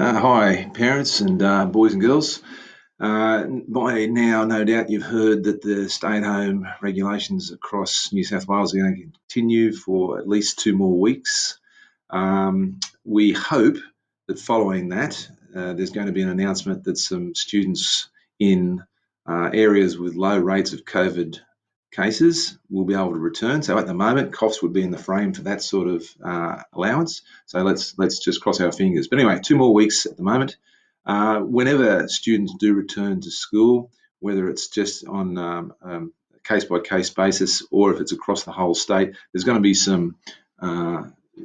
Hi, parents and boys and girls. By now, no doubt you've heard that the stay-at-home regulations across New South Wales are going to continue for at least 2 more weeks. We hope that following that, there's going to be an announcement that some students in areas with low rates of COVID cases will be able to return. So at the moment, Coffs would be in the frame for that sort of allowance. So let's just cross our fingers. But anyway, 2 more weeks at the moment. Whenever students do return to school, whether it's just on a case-by-case basis or if it's across the whole state, there's going to be some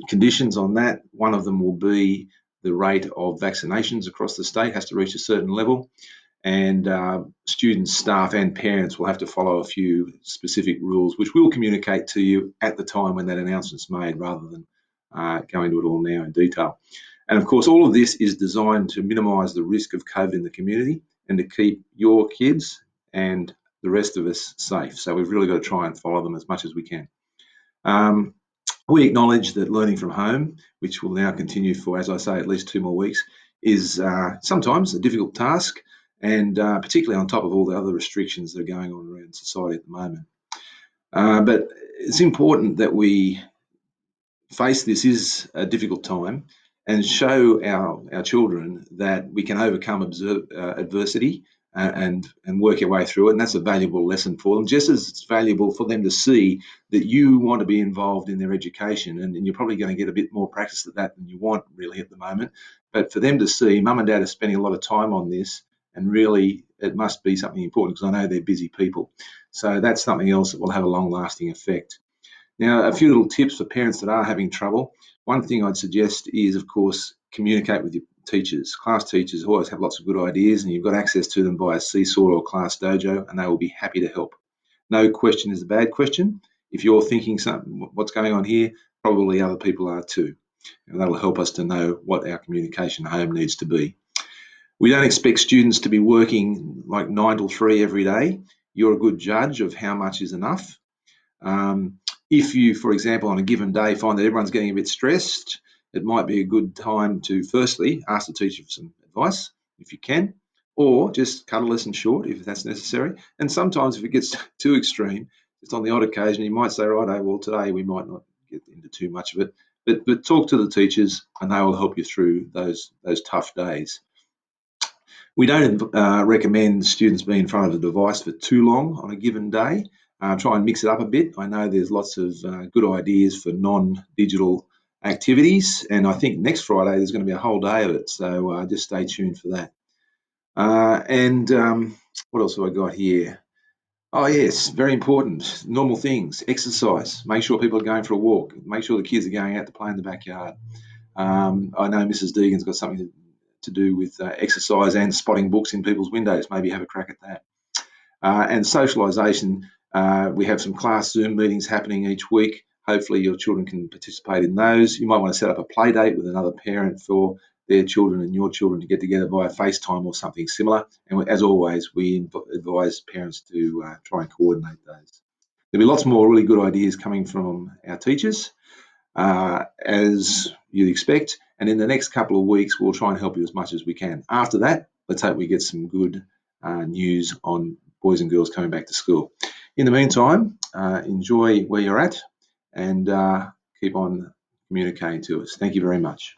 conditions on that. One of them will be the rate of vaccinations across the state has to reach a certain level, and students, staff and parents will have to follow a few specific rules, which we'll communicate to you at the time when that announcement's made, rather than go into it all now in detail. And of course, all of this is designed to minimise the risk of COVID in the community and to keep your kids and the rest of us safe. So we've really got to try and follow them as much as we can. We acknowledge that learning from home, which will now continue for, as I say, at least 2 more weeks, is sometimes a difficult task, and particularly on top of all the other restrictions that are going on around society at the moment. But it's important that we face this is a difficult time and show our children that we can overcome adversity and work our way through it. And that's a valuable lesson for them, just as it's valuable for them to see that you want to be involved in their education. And you're probably going to get a bit more practice at that than you want really at the moment. But for them to see mum and dad are spending a lot of time on this, and really it must be something important, because I know they're busy people. So that's something else that will have a long-lasting effect. Now, a few little tips for parents that are having trouble. One thing I'd suggest is, of course, communicate with your teachers. Class teachers always have lots of good ideas, and you've got access to them via Seesaw or Class Dojo, and they will be happy to help. No question is a bad question. If you're thinking something, what's going on here, probably other people are too. And that'll help us to know what our communication at home needs to be. We don't expect students to be working like 9 till 3 every day. You're a good judge of how much is enough. If you, for example, on a given day find that everyone's getting a bit stressed, it might be a good time to firstly ask the teacher for some advice, if you can, or just cut a lesson short if that's necessary. And sometimes if it gets too extreme, just on the odd occasion, you might say, right, well, today we might not get into too much of it, but talk to the teachers and they will help you through those tough days. We don't recommend students being in front of a device for too long on a given day. Try and mix it up a bit. I know there's lots of good ideas for non-digital activities, and I think next Friday there's going to be a whole day of it, so just stay tuned for that. What else have I got here? Oh yes, very important. Normal things, exercise. Make sure people are going for a walk. Make sure the kids are going out to play in the backyard. I know Mrs. Deegan's got something to do with exercise and spotting books in people's windows. Maybe have a crack at that. And socialisation. We have some class Zoom meetings happening each week. Hopefully your children can participate in those. You might want to set up a play date with another parent for their children and your children to get together via FaceTime or something similar. And as always, we advise parents to try and coordinate those. There'll be lots more really good ideas coming from our teachers, as you'd expect. And in the next couple of weeks, we'll try and help you as much as we can. After that, let's hope we get some good news on boys and girls coming back to school. In the meantime, enjoy where you're at and keep on communicating to us. Thank you very much.